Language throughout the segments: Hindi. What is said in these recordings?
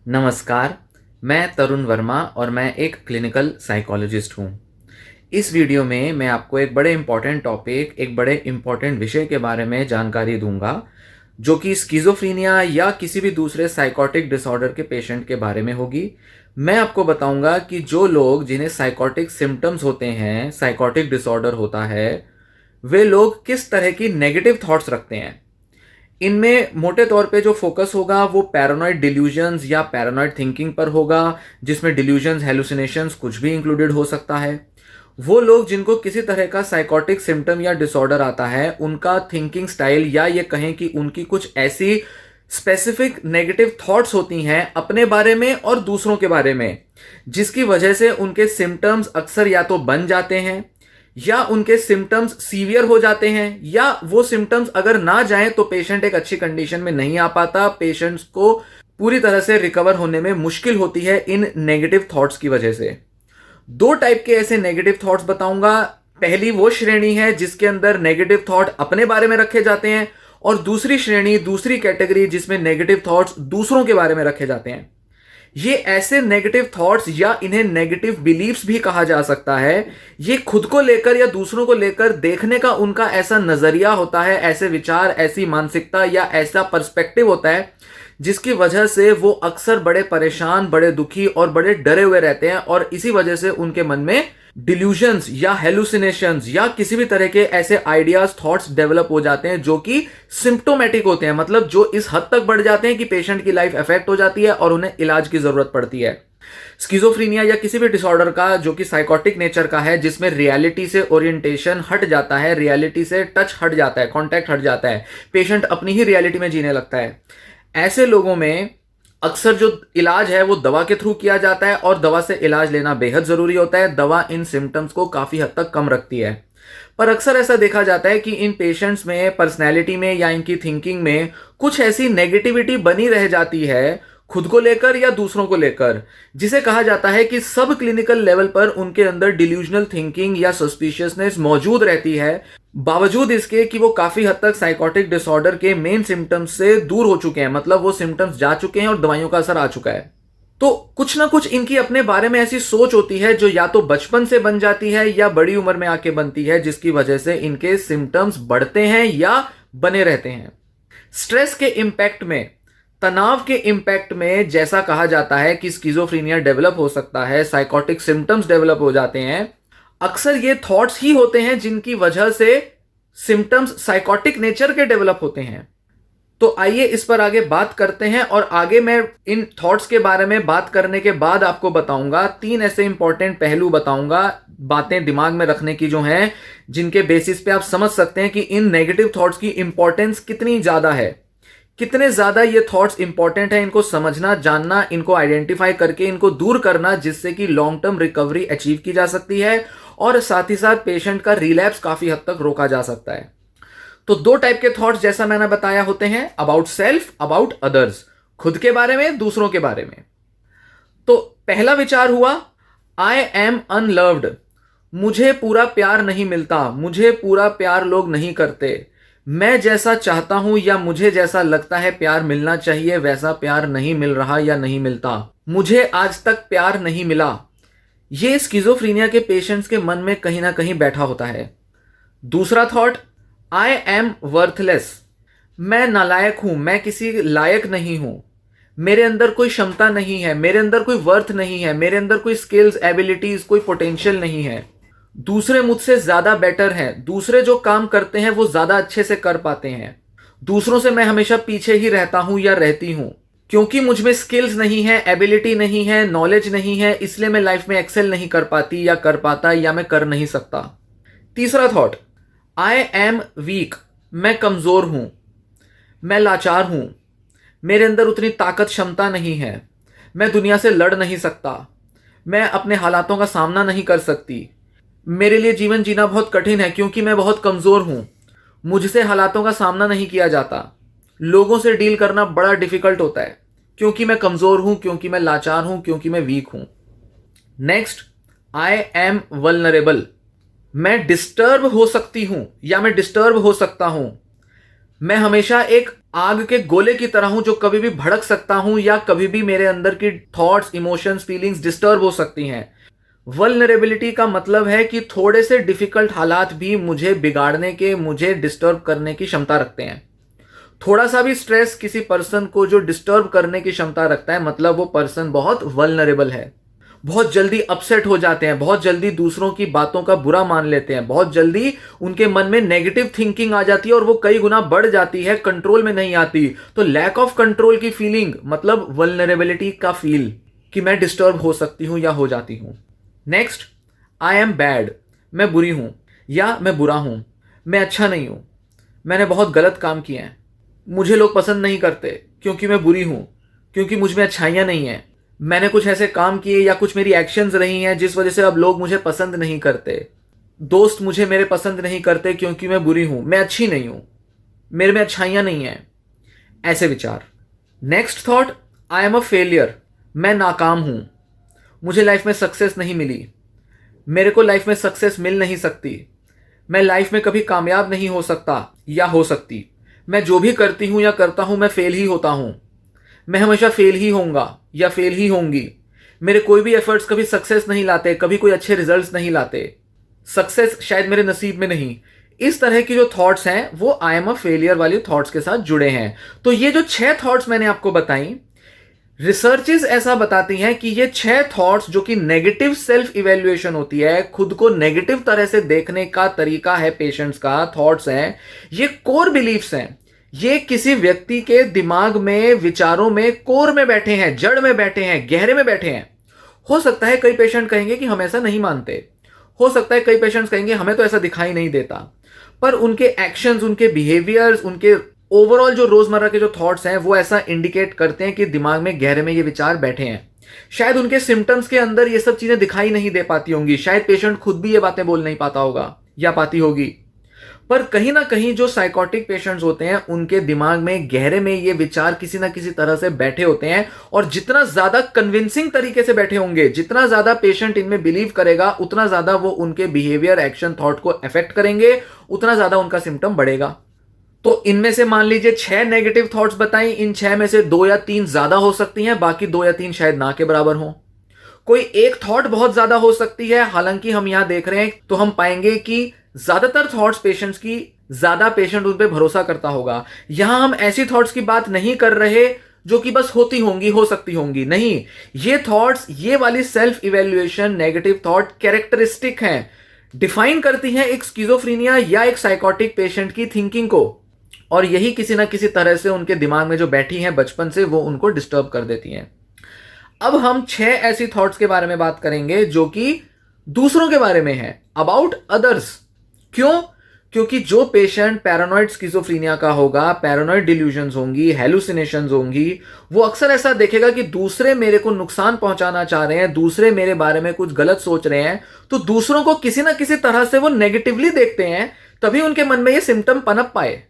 नमस्कार, मैं तरुण वर्मा और मैं एक क्लिनिकल साइकोलॉजिस्ट हूँ। इस वीडियो में मैं आपको एक बड़े इम्पॉर्टेंट टॉपिक, एक बड़े इम्पॉर्टेंट विषय के बारे में जानकारी दूंगा, जो कि स्किज़ोफ्रेनिया या किसी भी दूसरे साइकोटिक डिसऑर्डर के पेशेंट के बारे में होगी। मैं आपको बताऊंगा कि जो लोग जिन्हें साइकोटिक सिम्टम्स होते हैं, साइकोटिक डिसऑर्डर होता है, वे लोग किस तरह की नेगेटिव थॉट्स रखते हैं। इनमें मोटे तौर पे जो फोकस होगा वो पैरानॉइड डिल्यूजन्स या पैरानॉइड थिंकिंग पर होगा, जिसमें डिल्यूजन्स, हेलुसिनेशंस कुछ भी इंक्लूडेड हो सकता है। वो लोग जिनको किसी तरह का साइकोटिक सिम्टम या डिसऑर्डर आता है, उनका थिंकिंग स्टाइल या ये कहें कि उनकी कुछ ऐसी स्पेसिफिक नेगेटिव थॉट्स होती हैं अपने बारे में और दूसरों के बारे में, जिसकी वजह से उनके सिम्टम्स अक्सर या तो बन जाते हैं या उनके सिम्टम्स सीवियर हो जाते हैं, या वो सिम्टम्स अगर ना जाएं तो पेशेंट एक अच्छी कंडीशन में नहीं आ पाता। पेशेंट्स को पूरी तरह से रिकवर होने में मुश्किल होती है इन नेगेटिव थॉट्स की वजह से। दो टाइप के ऐसे नेगेटिव थॉट्स बताऊंगा। पहली वो श्रेणी है जिसके अंदर नेगेटिव थॉट अपने बारे में रखे जाते हैं, और दूसरी श्रेणी, दूसरी कैटेगरी जिसमें नेगेटिव थॉट्स दूसरों के बारे में रखे जाते हैं। ये ऐसे नेगेटिव थॉट्स या इन्हें नेगेटिव बिलीफ्स भी कहा जा सकता है। ये खुद को लेकर या दूसरों को लेकर देखने का उनका ऐसा नजरिया होता है, ऐसे विचार, ऐसी मानसिकता या ऐसा पर्सपेक्टिव होता है, जिसकी वजह से वो अक्सर बड़े परेशान, बड़े दुखी और बड़े डरे हुए रहते हैं, और इसी वजह से उनके मन में डिल्यूजन्स या हेलुसिनेशंस या किसी भी तरह के ऐसे आइडियाज, थॉट्स डेवलप हो जाते हैं जो कि सिम्प्टोमेटिक होते हैं, मतलब जो इस हद तक बढ़ जाते हैं कि पेशेंट की लाइफ अफेक्ट हो जाती है और उन्हें इलाज की जरूरत पड़ती है। स्किज़ोफ्रेनिया या किसी भी डिसऑर्डर का जो कि साइकोटिक नेचर का है, जिसमें रियलिटी से ओरिएंटेशन हट जाता है, रियलिटी से टच हट जाता है, कॉन्टैक्ट हट जाता है, पेशेंट अपनी ही रियलिटी में जीने लगता है, ऐसे लोगों में अक्सर जो इलाज है वो दवा के थ्रू किया जाता है, और दवा से इलाज लेना बेहद जरूरी होता है। दवा इन सिम्टम्स को काफी हद तक कम रखती है, पर अक्सर ऐसा देखा जाता है कि इन पेशेंट्स में पर्सनैलिटी में या इनकी थिंकिंग में कुछ ऐसी नेगेटिविटी बनी रह जाती है, खुद को लेकर या दूसरों को लेकर, जिसे कहा जाता है कि सब क्लिनिकल लेवल पर उनके अंदर डिल्यूजनल थिंकिंग या सस्पिशियसनेस मौजूद रहती है, बावजूद इसके कि वो काफी हद तक साइकोटिक डिसऑर्डर के मेन सिम्टम्स से दूर हो चुके हैं, मतलब वो सिम्टम्स जा चुके हैं और दवाइयों का असर आ चुका है। तो कुछ ना कुछ इनकी अपने बारे में ऐसी सोच होती है जो या तो बचपन से बन जाती है या बड़ी उम्र में आके बनती है, जिसकी वजह से इनके सिम्टम्स बढ़ते हैं या बने रहते हैं। स्ट्रेस के इंपैक्ट में, तनाव के इंपैक्ट में, जैसा कहा जाता है कि स्किज़ोफ्रेनिया डेवलप हो सकता है, साइकोटिक सिम्टम्स डेवलप हो जाते हैं। अक्सर ये थॉट्स ही होते हैं जिनकी वजह से सिम्टम्स साइकोटिक नेचर के डेवलप होते हैं। तो आइए इस पर आगे बात करते हैं, और आगे मैं इन थॉट्स के बारे में बात करने के बाद आपको बताऊंगा, तीन ऐसे इंपॉर्टेंट पहलू बताऊंगा, बातें दिमाग में रखने की जो हैं, जिनके बेसिस पे आप समझ सकते हैं कि इन नेगेटिव थॉट्स की इंपॉर्टेंस कितनी ज्यादा है, कितने ज्यादा ये थॉट्स इंपॉर्टेंट है। इनको समझना, जानना, इनको आइडेंटिफाई करके इनको दूर करना, जिससे कि लॉन्ग टर्म रिकवरी अचीव की जा सकती है, और साथ ही साथ पेशेंट का रिलैप्स काफी हद तक रोका जा सकता है। तो दो टाइप के थॉट्स जैसा मैंने बताया होते हैं, अबाउट सेल्फ, अबाउट अदर्स, खुद के बारे में, दूसरों के बारे में। तो पहला विचार हुआ, आई एम अनलव्ड, मुझे पूरा प्यार नहीं मिलता, मुझे पूरा प्यार लोग नहीं करते, मैं जैसा चाहता हूं या मुझे जैसा लगता है प्यार मिलना चाहिए वैसा प्यार नहीं मिल रहा या नहीं मिलता, मुझे आज तक प्यार नहीं मिला। ये स्किज़ोफ्रेनिया के पेशेंट्स के मन में कहीं ना कहीं बैठा होता है। दूसरा थॉट, आई एम वर्थलेस, मैं नालायक हूं, मैं किसी लायक नहीं हूं, मेरे अंदर कोई क्षमता नहीं है, मेरे अंदर कोई वर्थ नहीं है, मेरे अंदर कोई स्किल्स, एबिलिटीज, कोई पोटेंशियल नहीं है, दूसरे मुझसे ज्यादा बेटर हैं, दूसरे जो काम करते हैं वो ज्यादा अच्छे से कर पाते हैं, दूसरों से मैं हमेशा पीछे ही रहता हूं या रहती हूं, क्योंकि मुझ में स्किल्स नहीं है, एबिलिटी नहीं है, नॉलेज नहीं है, इसलिए मैं लाइफ में एक्सेल नहीं कर पाती या कर पाता या मैं कर नहीं सकता। तीसरा थॉट, आई एम वीक, मैं कमजोर हूं, मैं लाचार हूं, मेरे अंदर उतनी ताकत, क्षमता नहीं है, मैं दुनिया से लड़ नहीं सकता, मैं अपने हालातों का सामना नहीं कर सकती, मेरे लिए जीवन जीना बहुत कठिन है क्योंकि मैं बहुत कमजोर हूं, मुझसे हालातों का सामना नहीं किया जाता, लोगों से डील करना बड़ा डिफिकल्ट होता है क्योंकि मैं कमजोर हूं, क्योंकि मैं लाचार हूं, क्योंकि मैं वीक हूं। नेक्स्ट, आई एम वल्नरेबल, मैं डिस्टर्ब हो सकती हूं या मैं डिस्टर्ब हो सकता हूं, मैं हमेशा एक आग के गोले की तरह हूं जो कभी भी भड़क सकता हूं या कभी भी मेरे अंदर की थॉट्स, इमोशंस, फीलिंग्स डिस्टर्ब हो सकती हैं। वल्नरेबिलिटी का मतलब है कि थोड़े से डिफिकल्ट हालात भी मुझे बिगाड़ने के, मुझे डिस्टर्ब करने की क्षमता रखते हैं। थोड़ा सा भी स्ट्रेस किसी पर्सन को जो डिस्टर्ब करने की क्षमता रखता है, मतलब वो पर्सन बहुत वल्नरेबल है। बहुत जल्दी अपसेट हो जाते हैं, बहुत जल्दी दूसरों की बातों का बुरा मान लेते हैं, बहुत जल्दी उनके मन में नेगेटिव थिंकिंग आ जाती है और वो कई गुना बढ़ जाती है, कंट्रोल में नहीं आती। तो लैक ऑफ कंट्रोल की फीलिंग मतलब वल्नरेबिलिटी का फील कि मैं डिस्टर्ब हो सकती हूं या हो जाती हूं। नेक्स्ट, आई एम बैड, मैं बुरी हूं या मैं बुरा हूं, मैं अच्छा नहीं हूं, मैंने बहुत गलत काम किए हैं, मुझे लोग पसंद नहीं करते क्योंकि मैं बुरी हूं, क्योंकि मुझ में अच्छाइयां नहीं हैं, मैंने कुछ ऐसे काम किए या कुछ मेरी एक्शंस रही हैं जिस वजह से अब लोग मुझे पसंद नहीं करते, दोस्त मुझे मेरे पसंद नहीं करते क्योंकि मैं बुरी हूं, मैं अच्छी नहीं हूं, मेरे में अच्छाइयां नहीं हैं, ऐसे विचार। Next thought, I am a failure, मैं नाकाम हूं, मुझे लाइफ में सक्सेस नहीं मिली, मेरे को लाइफ में सक्सेस मिल नहीं सकती, मैं लाइफ में कभी कामयाब नहीं हो सकता या हो सकती, मैं जो भी करती हूं या करता हूं मैं फेल ही होता हूं, मैं हमेशा फेल ही होऊंगा या फेल ही होंगी, मेरे कोई भी एफर्ट्स कभी सक्सेस नहीं लाते, कभी कोई अच्छे रिजल्ट्स नहीं लाते, सक्सेस शायद मेरे नसीब में नहीं। इस तरह की जो थॉट्स हैं वो आई एम अ फेलियर वाली थॉट्स के साथ जुड़े हैं। तो ये जो 6 थॉट्स मैंने आपको बताई, रिसर्चेस ऐसा बताती हैं कि ये 6 थॉट्स जो कि नेगेटिव सेल्फ इवेल्युएशन होती है, खुद को नेगेटिव तरह से देखने का तरीका है पेशेंट्स का, थॉट्स हैं, ये कोर बिलीफ्स हैं। ये किसी व्यक्ति के दिमाग में, विचारों में कोर में बैठे हैं, जड़ में बैठे हैं, गहरे में बैठे हैं। हो सकता है कई पेशेंट कहेंगे कि हम ऐसा नहीं मानते, हो सकता है कई पेशेंट्स कहेंगे हमें तो ऐसा दिखाई नहीं देता, पर उनके एक्शंस, उनके बिहेवियर्स, उनके ओवरऑल जो रोजमर्रा के जो थॉट्स हैं वो ऐसा इंडिकेट करते हैं कि दिमाग में, गहरे में ये विचार बैठे हैं। शायद उनके सिम्टम्स के अंदर ये सब चीजें दिखाई नहीं दे पाती होंगी, शायद पेशेंट खुद भी ये बातें बोल नहीं पाता होगा या पाती होगी, पर कहीं ना कहीं जो साइकोटिक पेशेंट्स होते हैं उनके दिमाग में, गहरे में ये विचार किसी ना किसी तरह से बैठे होते हैं। और जितना ज्यादा कन्विंसिंग तरीके से बैठे होंगे, जितना ज्यादा पेशेंट इनमें बिलीव करेगा, उतना ज्यादा वो उनके बिहेवियर, एक्शन, थॉट को अफेक्ट करेंगे, उतना ज्यादा उनका सिम्टम बढ़ेगा। तो इनमें से मान लीजिए 6 नेगेटिव थॉट्स बताई, इन 6 में से 2 या 3 ज्यादा हो सकती हैं, बाकी 2 या 3 शायद ना के बराबर हो। कोई एक थॉट बहुत ज्यादा हो सकती है, हालांकि हम यहां देख रहे हैं तो हम पाएंगे कि ज्यादातर थॉट्स पेशेंट्स की, ज्यादा पेशेंट उन पर भरोसा करता होगा। यहां हम ऐसी थॉट्स की बात नहीं कर रहे जो कि बस होती होंगी, हो सकती होंगी, नहीं। ये थॉट्स, ये वाली self evaluation negative thought characteristic हैं, डिफाइन करती हैं एक स्किज़ोफ्रेनिया या एक साइकोटिक पेशेंट की थिंकिंग को, और यही किसी ना किसी तरह से उनके दिमाग में जो बैठी हैं बचपन से, वो उनको डिस्टर्ब कर देती हैं। अब हम 6 ऐसी थॉट्स के बारे में बात करेंगे जो कि दूसरों के बारे में है, अबाउट अदर्स। क्यों? क्योंकि जो पेशेंट पैरानॉइड स्किज़ोफ्रेनिया का होगा, पैरानॉइड डिल्यूजन्स होंगी, हेलुसिनेशंस होंगी, वो अक्सर ऐसा देखेगा कि दूसरे मेरे को नुकसान पहुंचाना चाह रहे हैं, दूसरे मेरे बारे में कुछ गलत सोच रहे हैं, तो दूसरों को किसी ना किसी तरह से वो नेगेटिवली देखते हैं, तभी उनके मन में ये सिम्टम पनप पाए।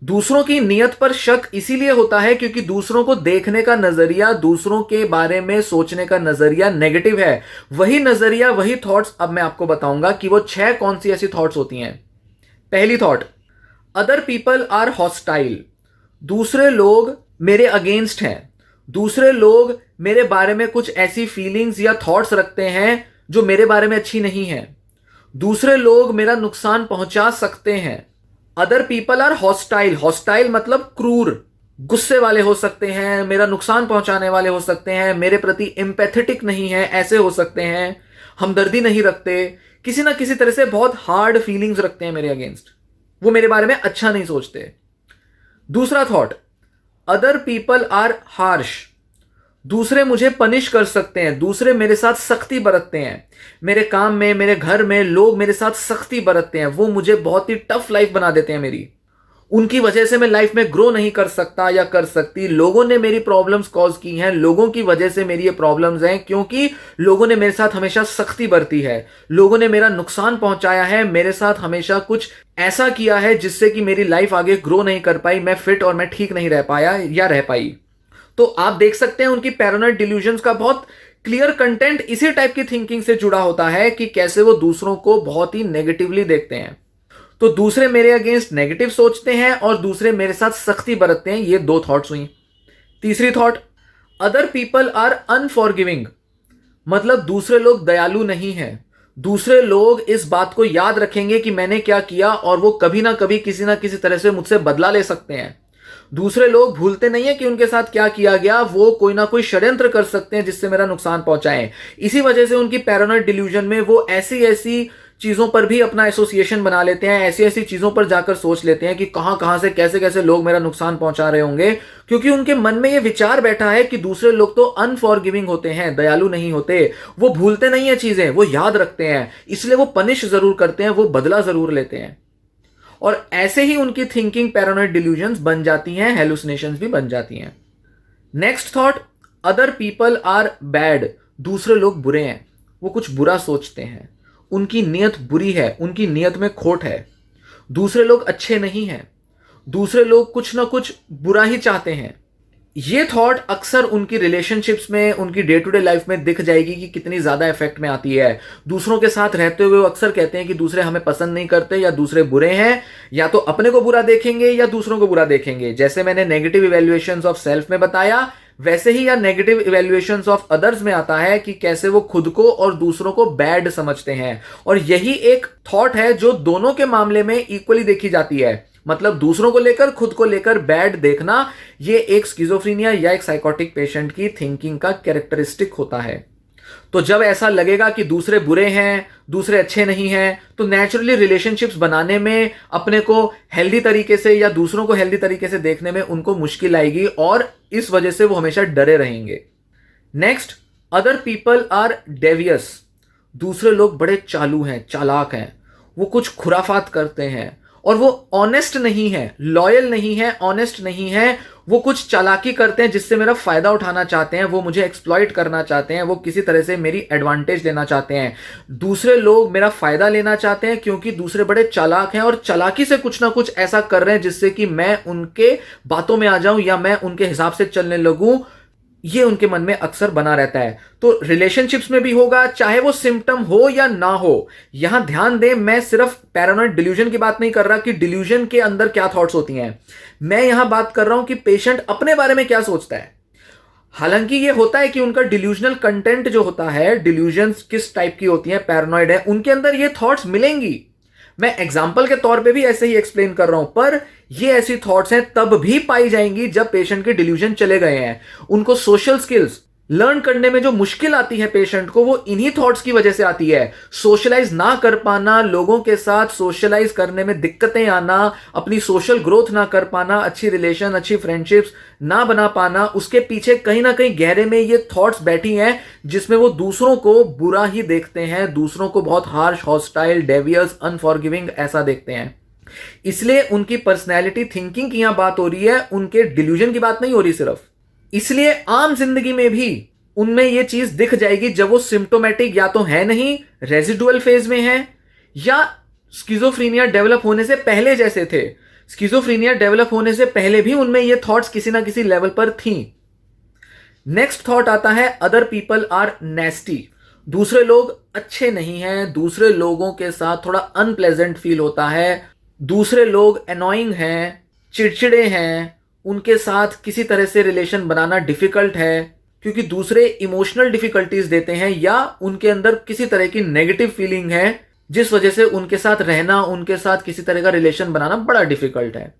दूसरों की नीयत पर शक इसीलिए होता है क्योंकि दूसरों को देखने का नजरिया, दूसरों के बारे में सोचने का नजरिया नेगेटिव है। वही नजरिया, वही थॉट्स अब मैं आपको बताऊंगा कि वो 6 कौन सी ऐसी थॉट्स होती हैं। पहली thought, other people are hostile, दूसरे लोग मेरे अगेंस्ट हैं, दूसरे लोग मेरे बारे में कुछ ऐसी फीलिंग्स या थॉट्स रखते हैं जो मेरे बारे में अच्छी नहीं है, दूसरे लोग मेरा नुकसान पहुंचा सकते हैं। Other people are hostile, hostile मतलब क्रूर, गुस्से वाले हो सकते हैं, मेरा नुकसान पहुंचाने वाले हो सकते हैं, मेरे प्रति एम्पैथेटिक नहीं है, ऐसे हो सकते हैं, हमदर्दी नहीं रखते, किसी ना किसी तरह से बहुत हार्ड फीलिंग्स रखते हैं मेरे अगेंस्ट, वो मेरे बारे में अच्छा नहीं सोचते। दूसरा thought, other people are harsh, दूसरे मुझे पनिश कर सकते हैं, दूसरे मेरे साथ सख्ती बरतते हैं, मेरे काम में, मेरे घर में लोग मेरे साथ सख्ती बरतते हैं, वो मुझे बहुत ही टफ लाइफ बना देते हैं मेरी, उनकी वजह से मैं लाइफ में ग्रो नहीं कर सकता या कर सकती, लोगों ने मेरी प्रॉब्लम्स कॉज की हैं, लोगों की वजह से मेरी ये प्रॉब्लम्स हैं, क्योंकि लोगों ने मेरे साथ हमेशा सख्ती बरती है, लोगों ने मेरा नुकसान पहुंचाया है, मेरे साथ हमेशा कुछ ऐसा किया है जिससे कि मेरी लाइफ आगे ग्रो नहीं कर पाई, मैं फिट और मैं ठीक नहीं रह पाया या रह पाई। तो आप देख सकते हैं उनकी पैरानॉइड डिल्यूजन्स का बहुत क्लियर कंटेंट इसी टाइप की थिंकिंग से जुड़ा होता है कि कैसे वो दूसरों को बहुत ही नेगेटिवली देखते हैं। तो दूसरे मेरे अगेंस्ट नेगेटिव सोचते हैं और दूसरे मेरे साथ सख्ती बरतते हैं। ये दो थॉट्स हुई। तीसरी thought, other people are unforgiving, मतलब दूसरे लोग दयालु नहीं हैं। दूसरे लोग इस बात को याद रखेंगे कि मैंने क्या किया और वो कभी ना किसी तरह से मुझसे बदला ले सकते हैं। दूसरे लोग भूलते नहीं है कि उनके साथ क्या किया गया, वो कोई ना कोई षड्यंत्र कर सकते हैं जिससे मेरा नुकसान पहुंचाएं। इसी वजह से उनकी पैरानॉइड डिल्यूजन में वो ऐसी ऐसी चीजों पर भी अपना एसोसिएशन बना लेते हैं, ऐसी ऐसी चीजों पर जाकर सोच लेते हैं कि कहां कहां से कैसे कैसे लोग मेरा नुकसान पहुंचा रहे होंगे, क्योंकि उनके मन में ये विचार बैठा है कि दूसरे लोग तो अनफॉरगिविंग होते हैं, दयालु नहीं होते। वो भूलते नहीं है चीजें, वो याद रखते हैं, इसलिए वो पनिश जरूर करते हैं, वो बदला जरूर लेते हैं। और ऐसे ही उनकी थिंकिंग पैरानॉइड डिल्यूजन्स बन जाती हैं, हेलुसिनेशंस भी बन जाती हैं। Next thought, other people are bad, दूसरे लोग बुरे हैं, वो कुछ बुरा सोचते हैं, उनकी नीयत बुरी है, उनकी नीयत में खोट है। दूसरे लोग अच्छे नहीं हैं, दूसरे लोग कुछ ना कुछ बुरा ही चाहते हैं। ये थॉट अक्सर उनकी रिलेशनशिप्स में, उनकी डे टू डे लाइफ में दिख जाएगी कि कितनी ज्यादा इफेक्ट में आती है। दूसरों के साथ रहते हुए वो अक्सर कहते हैं कि दूसरे हमें पसंद नहीं करते या दूसरे बुरे हैं, या तो अपने को बुरा देखेंगे या दूसरों को बुरा देखेंगे। जैसे मैंने नेगेटिव इवैल्यूएशंस ऑफ सेल्फ में बताया, वैसे ही या नेगेटिव इवैल्यूएशंस ऑफ अदर्स में आता है कि कैसे वो खुद को और दूसरों को बैड समझते हैं। और यही एक थॉट है जो दोनों के मामले में इक्वली देखी जाती है। मतलब दूसरों को लेकर, खुद को लेकर बैड देखना, ये एक स्किज़ोफ्रेनिया या एक साइकोटिक पेशेंट की थिंकिंग का कैरेक्टरिस्टिक होता है। तो जब ऐसा लगेगा कि दूसरे बुरे हैं, दूसरे अच्छे नहीं हैं, तो नेचुरली रिलेशनशिप्स बनाने में, अपने को हेल्दी तरीके से या दूसरों को हेल्दी तरीके से देखने में उनको मुश्किल आएगी और इस वजह से वो हमेशा डरे रहेंगे। Next, other people are devious, दूसरे लोग बड़े चालू हैं, चालाक हैं, वो कुछ खुराफात करते हैं और वो ऑनेस्ट नहीं है, लॉयल नहीं है, ऑनेस्ट नहीं है। वो कुछ चालाकी करते हैं जिससे मेरा फायदा उठाना चाहते हैं, वो मुझे एक्सप्लॉइट करना चाहते हैं, वो किसी तरह से मेरी एडवांटेज लेना चाहते हैं। दूसरे लोग मेरा फायदा लेना चाहते हैं क्योंकि दूसरे बड़े चालाक हैं और चालाकी से कुछ ना कुछ ऐसा कर रहे हैं जिससे कि मैं उनके बातों में आ जाऊं या मैं उनके हिसाब से चलने लगूं। ये उनके मन में अक्सर बना रहता है। तो रिलेशनशिप्स में भी होगा, चाहे वो सिम्टम हो या ना हो। यहां ध्यान दें, मैं सिर्फ पैरानॉइड डिल्यूजन की बात नहीं कर रहा कि डिल्यूजन के अंदर क्या थॉट्स होती हैं। मैं यहां बात कर रहा हूं कि पेशेंट अपने बारे में क्या सोचता है। हालांकि ये होता है कि उनका डिल्यूजनल कंटेंट जो होता है, डिल्यूजन्स किस टाइप की होती हैं, पैरानॉइड है, उनके अंदर ये थॉट्स मिलेंगी। मैं एग्जाम्पल के तौर पे भी ऐसे ही एक्सप्लेन कर रहा हूं, पर ये ऐसी थॉट्स हैं तब भी पाई जाएंगी जब पेशेंट के डिल्यूजन चले गए हैं। उनको सोशल स्किल्स लर्न करने में जो मुश्किल आती है पेशेंट को, वो इन्हीं थॉट्स की वजह से आती है। सोशलाइज ना कर पाना, लोगों के साथ सोशलाइज करने में दिक्कतें आना, अपनी सोशल ग्रोथ ना कर पाना, अच्छी रिलेशन, अच्छी फ्रेंडशिप्स ना बना पाना, उसके पीछे कहीं ना कहीं गहरे में ये थॉट्स बैठी हैं जिसमें वो दूसरों को बुरा ही देखते हैं, दूसरों को बहुत हार्श, हॉस्टाइल, डेवियस, अनफॉरगिविंग ऐसा देखते हैं। इसलिए उनकी पर्सनैलिटी थिंकिंग की यहां बात हो रही है, उनके डिल्यूजन की बात नहीं हो रही सिर्फ। इसलिए आम जिंदगी में भी उनमें यह चीज दिख जाएगी जब वो सिम्टोमेटिक या तो है नहीं, रेजिडुअल फेज में है, या स्किज़ोफ्रेनिया डेवलप होने से पहले जैसे थे। स्किज़ोफ्रेनिया डेवलप होने से पहले भी उनमें ये थॉट्स किसी ना किसी लेवल पर थी। नेक्स्ट थॉट आता है, अदर पीपल आर नेस्टी, दूसरे लोग अच्छे नहीं हैं, दूसरे लोगों के साथ थोड़ा अनप्लेजेंट फील होता है, दूसरे लोग एनोइंग हैं, चिड़चिड़े हैं, उनके साथ किसी तरह से रिलेशन बनाना डिफिकल्ट है क्योंकि दूसरे इमोशनल डिफिकल्टीज देते हैं या उनके अंदर किसी तरह की नेगेटिव फीलिंग है जिस वजह से उनके साथ रहना, उनके साथ किसी तरह का रिलेशन बनाना बड़ा डिफिकल्ट है।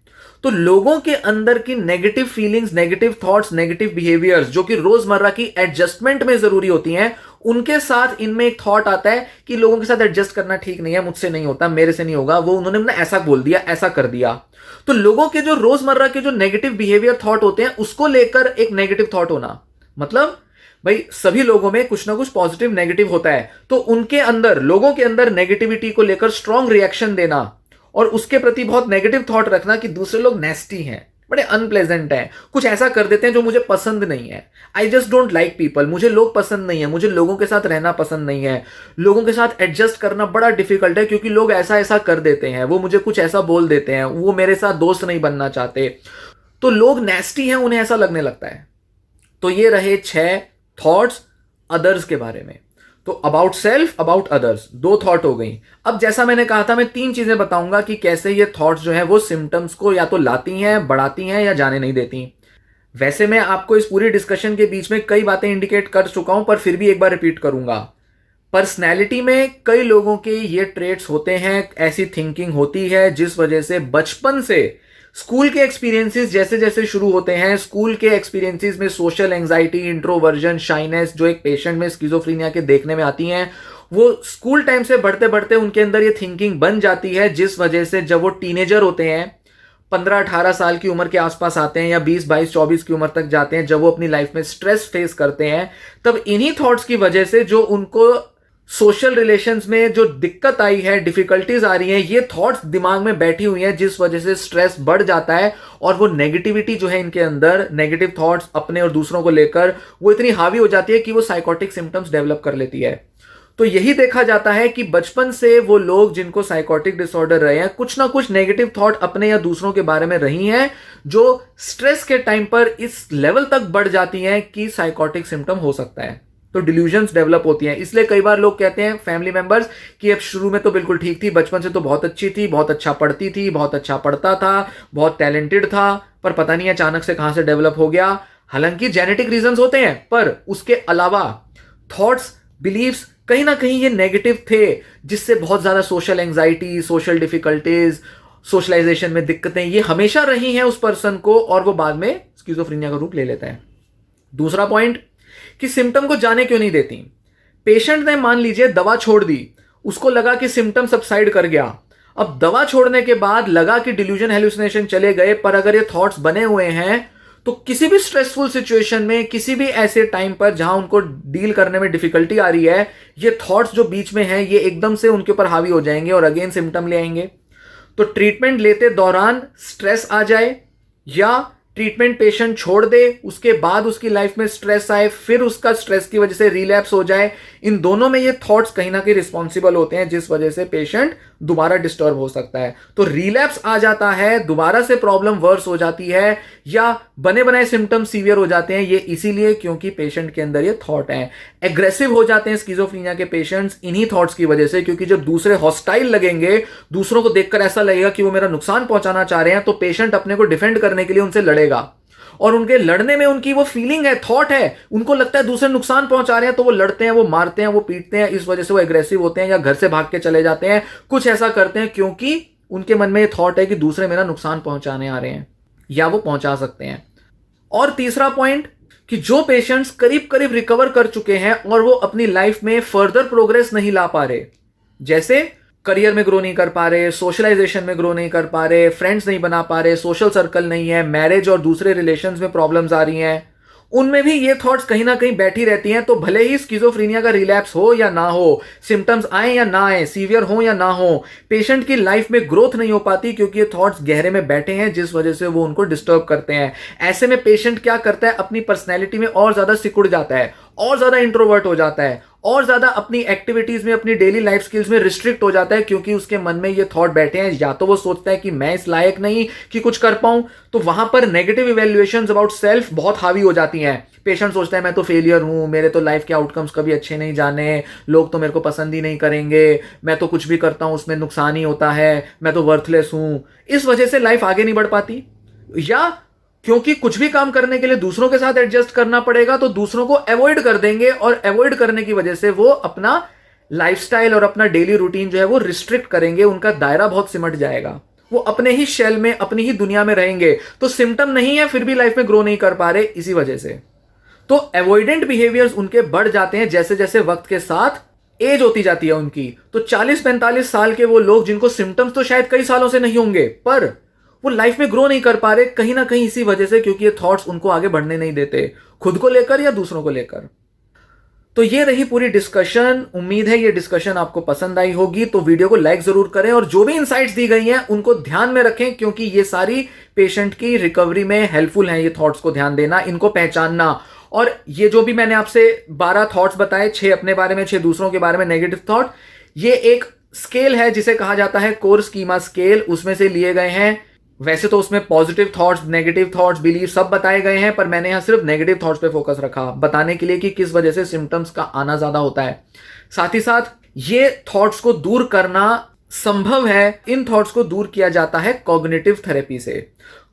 तो लोगों के अंदर की negative feelings, negative thoughts, negative behaviours जो कि रोजमर्रा की एडजस्टमेंट में जरूरी होती हैं, उनके साथ इनमें एक थॉट आता है कि लोगों के साथ एडजस्ट करना ठीक नहीं है, मुझसे नहीं होता, मेरे से नहीं होगा, वो उन्होंने ऐसा बोल दिया, ऐसा कर दिया। तो लोगों के जो रोजमर्रा के जो नेगेटिव बिहेवियर थॉट होते हैं उसको लेकर एक नेगेटिव थॉट होना, मतलब भाई सभी लोगों में कुछ ना कुछ पॉजिटिव नेगेटिव होता है, तो उनके अंदर, लोगों के अंदर नेगेटिविटी को लेकर स्ट्रॉन्ग रिएक्शन देना और उसके प्रति बहुत नेगेटिव थॉट रखना कि दूसरे लोग नेस्टी हैं, बड़े अनप्लेजेंट हैं, कुछ ऐसा कर देते हैं जो मुझे पसंद नहीं है। I just don't like people, मुझे लोग पसंद नहीं है, मुझे लोगों के साथ रहना पसंद नहीं है, लोगों के साथ एडजस्ट करना बड़ा डिफिकल्ट है क्योंकि लोग ऐसा ऐसा कर देते हैं, वो मुझे कुछ ऐसा बोल देते हैं, वो मेरे साथ दोस्त नहीं बनना चाहते, तो लोग नेस्टी हैं, उन्हें ऐसा लगने लगता है। तो ये रहे 6 थॉट्स अदर्स के बारे में। तो अबाउट सेल्फ, अबाउट अदर्स, दो थॉट हो गई। अब जैसा मैंने कहा था, मैं तीन चीजें बताऊंगा कि कैसे ये थॉट्स जो है वो सिम्टम्स को या तो लाती हैं, बढ़ाती हैं या जाने नहीं देती। वैसे मैं आपको इस पूरी डिस्कशन के बीच में कई बातें इंडिकेट कर चुका हूं, पर फिर भी एक बार रिपीट करूंगा। पर्सनैलिटी में कई लोगों के ये ट्रेट्स होते हैं, ऐसी थिंकिंग होती है जिस वजह से बचपन से स्कूल के एक्सपीरियंसेस जैसे जैसे शुरू होते हैं, स्कूल के एक्सपीरियंसेस में सोशल एंजाइटी, इंट्रोवर्जन, शाइनेस जो एक पेशेंट में स्किज़ोफ्रेनिया के देखने में आती हैं, वो स्कूल टाइम से बढ़ते बढ़ते उनके अंदर ये थिंकिंग बन जाती है, जिस वजह से जब वो टीनेजर होते हैं, 15-18 साल की उम्र के आसपास आते हैं या 20-22-24 की उम्र तक जाते हैं, जब वो अपनी लाइफ में स्ट्रेस फेस करते हैं, तब इन्हीं थॉट्स की वजह से जो उनको सोशल रिलेशंस में जो दिक्कत आई है, डिफिकल्टीज आ रही हैं, ये थॉट्स दिमाग में बैठी हुई हैं, जिस वजह से स्ट्रेस बढ़ जाता है और वो नेगेटिविटी जो है इनके अंदर, नेगेटिव थॉट्स अपने और दूसरों को लेकर, वो इतनी हावी हो जाती है कि वो साइकोटिक सिम्टम्स डेवलप कर लेती है। तो यही देखा जाता है कि बचपन से वो लोग जिनको साइकोटिक डिसऑर्डर रहे हैं, कुछ ना कुछ नेगेटिव थॉट अपने या दूसरों के बारे में रही हैं, जो स्ट्रेस के टाइम पर इस लेवल तक बढ़ जाती हैं कि साइकोटिक सिम्टम हो सकता है। तो डिल्यूजन्स डेवलप होती हैं। इसलिए कई बार लोग कहते हैं, फैमिली मेंबर्स, कि अब शुरू में तो बिल्कुल ठीक थी, बचपन से तो बहुत अच्छी थी, बहुत अच्छा पढ़ती थी, बहुत अच्छा पढ़ता था, बहुत टैलेंटेड था, पर पता नहीं अचानक से कहां से डेवलप हो गया। हालांकि जेनेटिक रीजंस होते हैं, पर उसके अलावा थॉट्स, बिलीव्स कहीं ना कहीं ये नेगेटिव थे, जिससे बहुत ज्यादा social anxiety, social difficulties, socialisation में दिक्कतें ये हमेशा रही हैं उस पर्सन को, और वो बाद में स्किज़ोफ्रेनिया का रूप ले लेता है। दूसरा पॉइंट, कि सिम्टम को जाने क्यों नहीं देती। पेशेंट ने मान लीजिए दवा छोड़ दी, उसको लगा कि सिम्टम सबसाइड कर गया, अब दवा छोड़ने के बाद लगा कि डिल्यूजन, हेलुसिनेशन चले गए, पर अगर ये थॉट्स बने हुए हैं तो किसी भी स्ट्रेसफुल सिचुएशन में, किसी भी ऐसे टाइम पर जहां उनको डील करने में डिफिकल्टी आ रही है, ये थॉट्स जो बीच में हैं ये एकदम से उनके ऊपर हावी हो जाएंगे और अगेन सिम्टम ले आएंगे। तो ट्रीटमेंट लेते दौरान स्ट्रेस आ जाए या ट्रीटमेंट पेशेंट छोड़ दे, उसके बाद उसकी लाइफ में स्ट्रेस आए, फिर उसका स्ट्रेस की वजह से रिलैप्स हो जाए, इन दोनों में ये थॉट्स कहीं ना कहीं रिस्पॉन्सिबल होते हैं, जिस वजह से पेशेंट दोबारा डिस्टर्ब हो सकता है। तो रिलैप्स आ जाता है, दोबारा से प्रॉब्लम वर्स हो जाती है, या बने बनाए सिम्टम्स सीवियर हो जाते हैं, ये इसीलिए क्योंकि पेशेंट के अंदर ये थॉट है। एग्रेसिव हो जाते हैं स्किज़ोफ्रेनिया के पेशेंट्स इन्हीं थॉट्स की वजह से, क्योंकि जब दूसरे हॉस्टाइल लगेंगे, दूसरों को देखकर ऐसा लगेगा कि वो मेरा नुकसान पहुंचाना चाह रहे हैं, तो पेशेंट अपने को डिफेंड करने के लिए उनसे लड़ेगा, और उनके लड़ने में उनकी वो फीलिंग है, थॉट है, उनको लगता है दूसरे नुकसान पहुंचा रहे हैं, तो वो लड़ते हैं, वो मारते हैं, वो पीटते हैं, इस वजह से वो एग्रेसिव होते हैं या घर से भाग के चले जाते हैं, कुछ ऐसा करते हैं, क्योंकि उनके मन में ये थॉट है कि दूसरे मेरा नुकसान पहुंचाने आ रहे हैं या वो पहुंचा सकते हैं। और तीसरा पॉइंट, कि जो पेशेंट्स करीब करीब रिकवर कर चुके हैं और वो अपनी लाइफ में फर्दर प्रोग्रेस नहीं ला पा रहे, जैसे करियर में ग्रो नहीं कर पा रहे, सोशलाइजेशन में ग्रो नहीं कर पा रहे, फ्रेंड्स नहीं बना पा रहे, सोशल सर्कल नहीं है, मैरिज और दूसरे रिलेशंस में प्रॉब्लम्स आ रही हैं, उनमें भी ये थॉट्स कहीं ना कहीं बैठी रहती हैं। तो भले ही स्किज़ोफ्रेनिया का रिलैप्स हो या ना हो, सिम्टम्स आए या ना आए, सीवियर हो या ना हो, पेशेंट की लाइफ में ग्रोथ नहीं हो पाती, क्योंकि ये थॉट्स गहरे में बैठे हैं, जिस वजह से वो उनको डिस्टर्ब करते हैं। ऐसे में पेशेंट क्या करता है, अपनी पर्सनैलिटी में और ज्यादा सिकुड़ जाता है, और ज्यादा इंट्रोवर्ट हो जाता है, और ज्यादा अपनी एक्टिविटीज में, अपनी डेली लाइफ स्किल्स में रिस्ट्रिक्ट हो जाता है, क्योंकि उसके मन में ये थॉट बैठे हैं। या तो वो सोचता है कि मैं इस लायक नहीं कि कुछ कर पाऊं, तो वहां पर नेगेटिव इवैल्यूएशंस अबाउट सेल्फ बहुत हावी हो जाती हैं। पेशेंट सोचता है मैं तो फेलियर हूं, मेरे तो लाइफ के आउटकम्स कभी अच्छे नहीं जाने, लोग तो मेरे को पसंद ही नहीं करेंगे, मैं तो कुछ भी करता हूं उसमें नुकसान ही होता है, मैं तो वर्थलेस हूं। इस वजह से लाइफ आगे नहीं बढ़ पाती, या क्योंकि कुछ भी काम करने के लिए दूसरों के साथ एडजस्ट करना पड़ेगा, तो दूसरों को अवॉइड कर देंगे, और अवॉइड करने की वजह से वो अपना लाइफस्टाइल और अपना डेली रूटीन जो है वो रिस्ट्रिक्ट करेंगे, उनका दायरा बहुत सिमट जाएगा, वो अपने ही शेल में, अपनी ही दुनिया में रहेंगे। तो सिम्टम नहीं है, फिर भी लाइफ में ग्रो नहीं कर पा रहे इसी वजह से। तो अवॉइडेंट बिहेवियर्स उनके बढ़ जाते हैं जैसे जैसे वक्त के साथ एज होती जाती है उनकी। तो 40-45 साल के वो लोग, जिनको सिम्टम्स तो शायद कई सालों से नहीं होंगे, पर वो लाइफ में ग्रो नहीं कर पा रहे, कहीं ना कहीं इसी वजह से, क्योंकि ये थॉट्स उनको आगे बढ़ने नहीं देते, खुद को लेकर या दूसरों को लेकर। तो ये रही पूरी डिस्कशन। उम्मीद है ये डिस्कशन आपको पसंद आई होगी, तो वीडियो को लाइक जरूर करें, और जो भी इंसाइट्स दी गई हैं उनको ध्यान में रखें, क्योंकि ये सारी पेशेंट की रिकवरी में हेल्पफुल हैं। ये थॉट्स को ध्यान देना, इनको पहचानना, और ये जो भी मैंने आपसे 12 थॉट्स बताए, 6 अपने बारे में, 6 दूसरों के बारे में नेगेटिव थॉट, ये एक स्केल है जिसे कहा जाता है कोर स्कीमा स्केल, उसमें से लिए गए हैं वैसे तो उसमें positive thoughts, negative thoughts, belief सब बताए गए हैं, पर मैंने यहां सिर्फ नेगेटिव थॉट्स पे फोकस रखा बताने के लिए कि किस वजह से सिम्टम्स का आना ज्यादा होता है। साथ ही साथ ये थॉट्स को दूर करना संभव है। इन थॉट्स को दूर किया जाता है कॉग्निटिव थेरेपी से।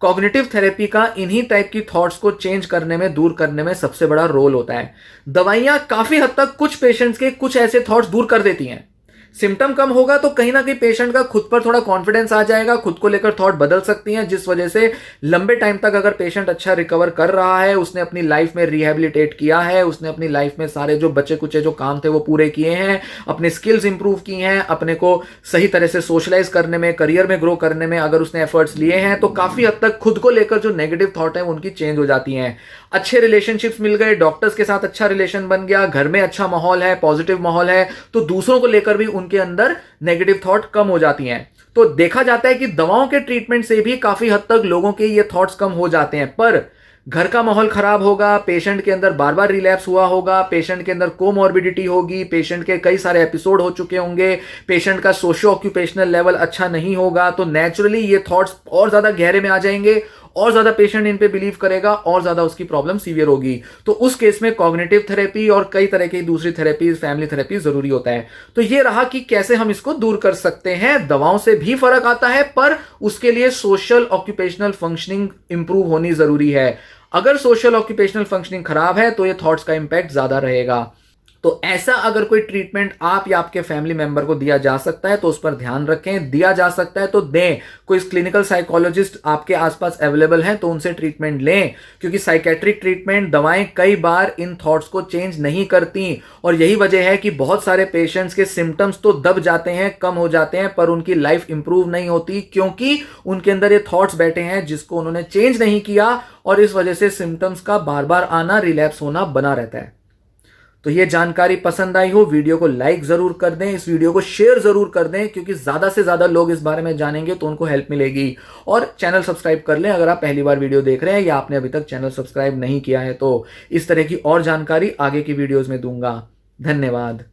कॉग्निटिव थेरेपी का इन्हीं टाइप की थॉट्स को चेंज करने में, दूर करने में सबसे बड़ा रोल होता है। दवाइयां काफी हद तक कुछ पेशेंट्स के कुछ ऐसे थॉट्स दूर कर देती हैं। सिम्टम कम होगा तो कहीं ना कहीं पेशेंट का खुद पर थोड़ा कॉन्फिडेंस आ जाएगा, खुद को लेकर थॉट बदल सकती हैं, जिस वजह से लंबे टाइम तक अगर पेशेंट अच्छा रिकवर कर रहा है, उसने अपनी लाइफ में रिहेबिलिटेट किया है, उसने अपनी लाइफ में सारे जो बचे कुचे जो काम थे वो पूरे किए हैं, अपने स्किल्स इंप्रूव किए हैं, अपने को सही तरह से सोशलाइज करने में, करियर में ग्रो करने में अगर उसने एफर्ट्स लिए हैं, तो काफी हद तक खुद को लेकर जो नेगेटिव थॉट है उनकी चेंज हो जाती हैं। अच्छे रिलेशनशिप्स मिल गए, डॉक्टर्स के साथ अच्छा रिलेशन बन गया, घर में अच्छा माहौल है, पॉजिटिव माहौल है, तो दूसरों को लेकर भी उनके अंदर नेगेटिव थॉट कम हो जाती हैं। तो देखा जाता है कि दवाओं के ट्रीटमेंट से भी काफी हद तक लोगों के ये थॉट्स कम हो जाते हैं। पर घर का माहौल खराब होगा, पेशेंट के अंदर बार बार रिलैप्स हुआ होगा, पेशेंट के अंदर कोमॉर्बिडिटी होगी, पेशेंट के कई सारे एपिसोड हो चुके होंगे, पेशेंट का सोशियो ऑक्यूपेशनल लेवल अच्छा नहीं होगा, तो नेचुरली ये थॉट्स और ज्यादा गहरे में आ जाएंगे, और ज्यादा पेशेंट इन पे बिलीव करेगा, और ज्यादा उसकी प्रॉब्लम सीवियर होगी। तो उस केस में कॉग्निटिव थेरेपी और कई तरह की दूसरी थेरेपी, फैमिली थेरेपी जरूरी होता है। तो ये रहा कि कैसे हम इसको दूर कर सकते हैं। दवाओं से भी फर्क आता है, पर उसके लिए सोशल ऑक्यूपेशनल फंक्शनिंग इंप्रूव होनी जरूरी है। अगर सोशल ऑक्यूपेशनल फंक्शनिंग खराब है तो ये थॉट्स का इंपैक्ट ज्यादा रहेगा। तो ऐसा अगर कोई ट्रीटमेंट आप या आपके फैमिली मेंबर को दिया जा सकता है तो उस पर ध्यान रखें। दिया जा सकता है तो दें। कोई क्लिनिकल साइकोलॉजिस्ट आपके आसपास अवेलेबल हैं तो उनसे ट्रीटमेंट लें, क्योंकि साइकेट्रिक ट्रीटमेंट, दवाएं कई बार इन थॉट्स को चेंज नहीं करती, और यही वजह है कि बहुत सारे पेशेंट्स के सिम्टम्स तो दब जाते हैं, कम हो जाते हैं, पर उनकी लाइफ इंप्रूव नहीं होती, क्योंकि उनके अंदर ये थॉट्स बैठे हैं जिसको उन्होंने चेंज नहीं किया, और इस वजह से सिम्टम्स का बार बार आना, रिलैप्स होना बना रहता है। तो ये जानकारी पसंद आई हो, वीडियो को लाइक जरूर कर दें, इस वीडियो को शेयर जरूर कर दें, क्योंकि ज्यादा से ज्यादा लोग इस बारे में जानेंगे तो उनको हेल्प मिलेगी। और चैनल सब्सक्राइब कर लें अगर आप पहली बार वीडियो देख रहे हैं या आपने अभी तक चैनल सब्सक्राइब नहीं किया है। तो इस तरह की और जानकारी आगे की वीडियोस में दूंगा। धन्यवाद।